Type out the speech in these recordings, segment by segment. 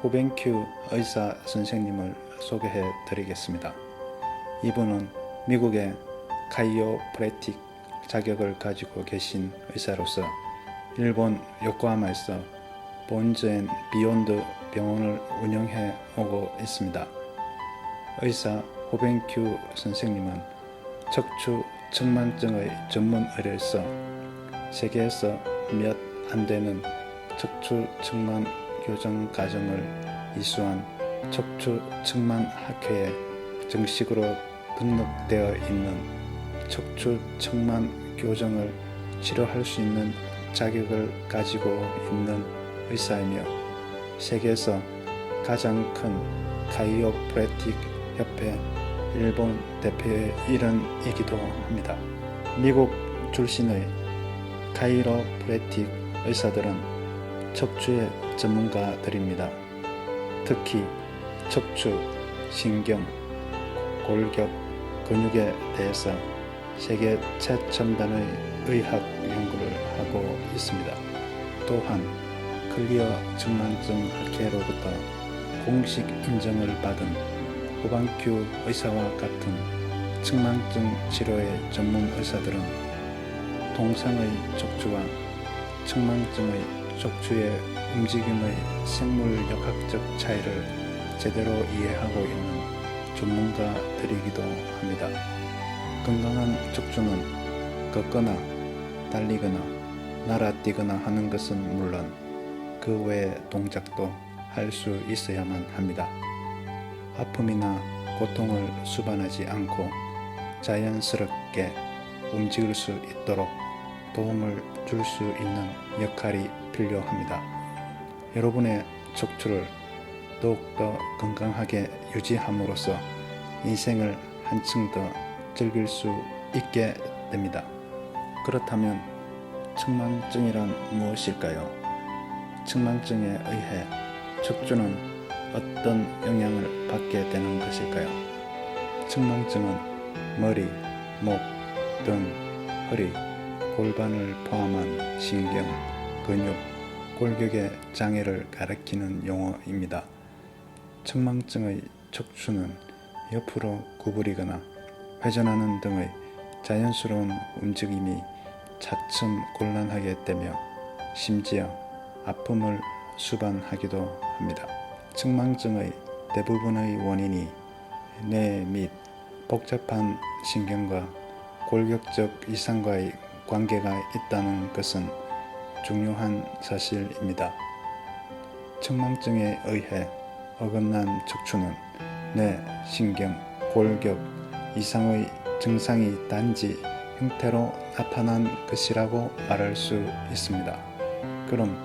호뱅큐 의사 선생님을 소개해 드리겠습니다. 이분은 미국의 카이오프래틱 자격을 가지고 계신 의사로서 일본 요코하마에서 본즈 앤 비욘드 병원을 운영해 오고 있습니다. 의사 호뱅큐 선생님은 척추 측만증의 전문 의료로서 세계에서 몇 안 되는 척추 측만 교정 과정을 이수한 척추 측만 학회에 정식으로 등록되어 있는 척추 측만 교정을 치료할 수 있는 자격을 가지고 있는 의사이며 세계에서 가장 큰 카이오프래틱 협회 일본 대표의 일원이기도 합니다. 미국 출신의 카이로프래틱 의사들은 척추의 전문가들입니다. 특히 척추, 신경, 골격, 근육에 대해서 세계 최첨단의 의학 연구를 하고 있습니다. 또한 클리어 측만증 학회로부터 공식 인정을 받은 호방큐 의사와 같은 측만증 치료의 전문 의사들은 동상의 척추와 측만증의 척추의 움직임의 생물역학적 차이를 제대로 이해하고 있는 전문가들이기도 합니다. 건강한 척추는 걷거나 달리거나 날아뛰거나 하는 것은 물론 그 외의 동작도 할 수 있어야만 합니다. 아픔이나 고통을 수반하지 않고 자연스럽게 움직일 수 있도록 도움을 줄 수 있는 역할이 필요합니다. 여러분의 척추를 더욱더 건강하게 유지함으로써 인생을 한층 더 즐길 수 있게 됩니다. 그렇다면 측만증이란 무엇일까요? 측만증에 의해 척추는 어떤 영향을 받게 되는 것일까요? 측만증은 머리, 목, 등, 허리, 골반을 포함한 신경, 근육, 골격의 장애를 가리키는 용어입니다. 측만증의 척추는 옆으로 구부리거나 회전하는 등의 자연스러운 움직임이 차츰 곤란하게 되며 심지어 아픔을 수반하기도 합니다. 측만증의 대부분의 원인이 뇌 및 복잡한 신경과 골격적 이상과의 관계가 있다는 것은 중요한 사실입니다. 측만증에 의해 어긋난 척추는 뇌, 신경, 골격 이상의 증상이 단지 형태로 나타난 것이라고 말할 수 있습니다. 그럼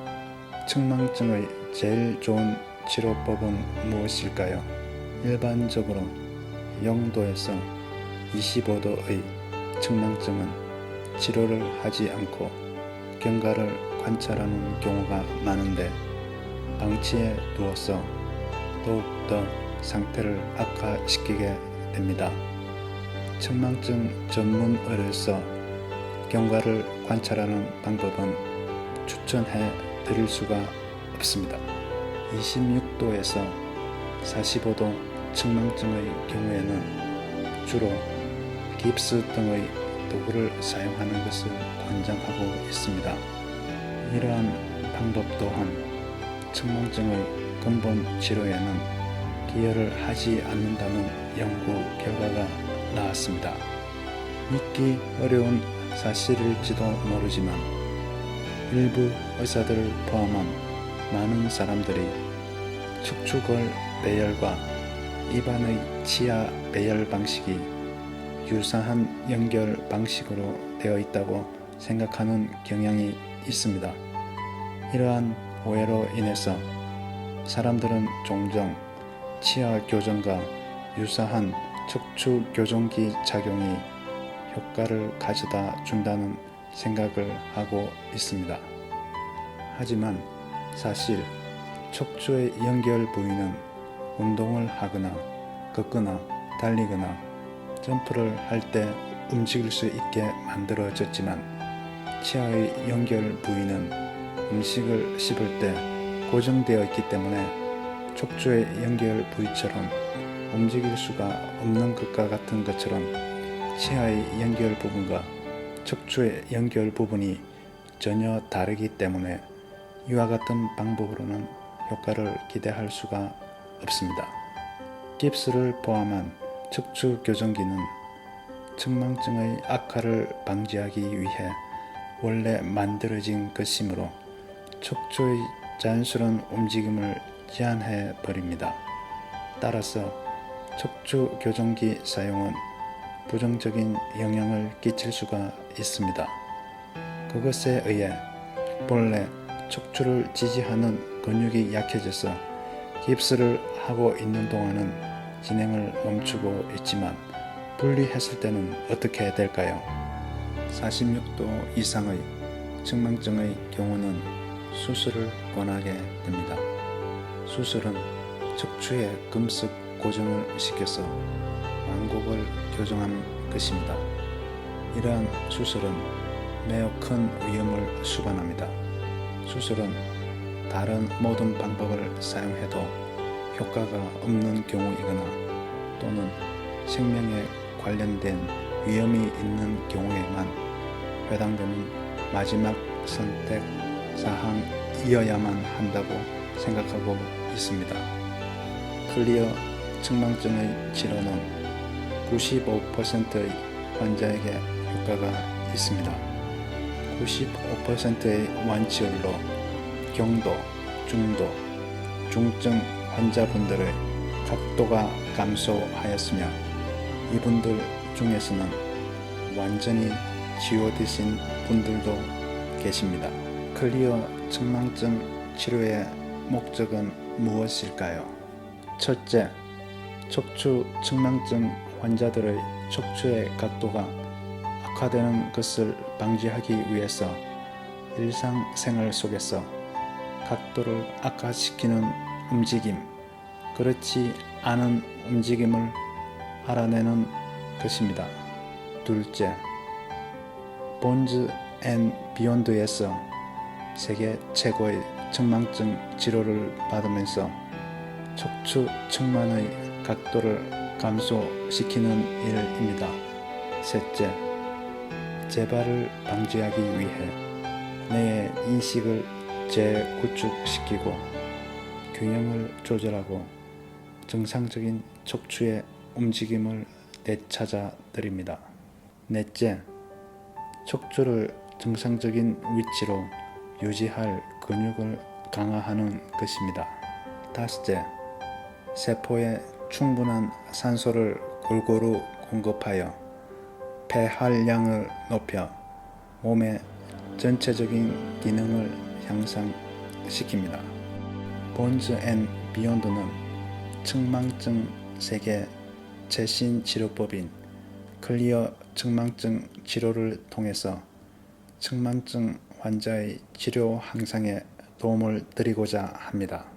측만증의 제일 좋은 치료법은 무엇일까요? 일반적으로 0도에서 25도의 측만증은 치료를 하지 않고 경과를 관찰하는 경우가 많은데 방치해 두어서 더욱더 상태를 악화시키게 됩니다. 측만증 전문 의료로서 경과를 관찰하는 방법은 추천해 드릴 수가 없습니다. 26도에서 45도 측만증의 경우에는 주로 깁스 등의 도구를 사용하는 것을 권장하고 있습니다. 이러한 방법 또한 측만증의 근본 치료에는 기여를 하지 않는다는 연구 결과가 나왔습니다. 믿기 어려운 사실일지도 모르지만 일부 의사들을 포함한 많은 사람들이 척추골 배열과 입안의 치아 배열 방식이 유사한 연결 방식으로 되어 있다고 생각하는 경향이 있습니다. 이러한 오해로 인해서 사람들은 종종 치아 교정과 유사한 척추 교정기 착용이 효과를 가져다 준다는 생각을 하고 있습니다. 하지만 사실 척추의 연결 부위는 운동을 하거나 걷거나 달리거나 점프를 할 때 움직일 수 있게 만들어졌지만 치아의 연결 부위는 음식을 씹을 때 고정되어 있기 때문에 척추의 연결 부위처럼 움직일 수가 없는 것과 같은 것처럼 치아의 연결 부분과 척추의 연결 부분이 전혀 다르기 때문에 이와 같은 방법으로는 효과를 기대할 수가 없습니다. 깁스를 포함한 척추 교정기는 측망증의 악화를 방지하기 위해 원래 만들어진 것이므로 척추의 자연스러운 움직임을 제한해 버립니다. 따라서 척추 교정기 사용은 부정적인 영향을 끼칠 수가 있습니다. 그것에 의해 본래 척추를 지지하는 근육이 약해져서 깁스를 하고 있는 동안은 진행을 멈추고 있지만 분리했을 때는 어떻게 될까요? 46도 이상의 측망증의 경우는 수술을 권하게 됩니다. 수술은 척추에 금속 고정을 시켜서 완곡을 교정하는 것입니다. 이러한 수술은 매우 큰 위험을 수반합니다. 수술은 다른 모든 방법을 사용해도 효과가 없는 경우이거나 또는 생명에 관련된 위험이 있는 경우에만 해당되는 마지막 선택 사항이어야만 한다고 생각하고 있습니다. 클리어 측망증의 치료는 95%의 환자에게 효과가 있습니다. 95%의 완치율로 경도, 중도, 중증 환자분들의 각도가 감소하였으며 이분들 중에서는 완전히 치유되신 분들도 계십니다. 클리어 측망증 치료의 목적은 무엇일까요? 첫째, 척추 측망증 환자들의 척추의 각도가 악화되는 것을 방지하기 위해서 일상생활 속에서 각도를 악화시키는 움직임, 그렇지 않은 움직임을 알아내는 것입니다. 둘째, 본즈 앤 비욘드에서 세계 최고의 측망증 치료를 받으면서 척추 측만의 각도를 감소시키는 일입니다. 셋째, 재발을 방지하기 위해 뇌의 인식을 재구축시키고 균형을 조절하고 정상적인 척추의 움직임을 되찾아 드립니다. 넷째, 척추를 정상적인 위치로 유지할 근육을 강화하는 것입니다. 다섯째, 세포에 충분한 산소를 골고루 공급하여 폐활량을 높여 몸의 전체적인 기능을 향상시킵니다. 본즈 앤 비욘드는 측망증 세계 최신 치료법인 클리어 측망증 치료를 통해서 측망증 환자의 치료 향상에 도움을 드리고자 합니다.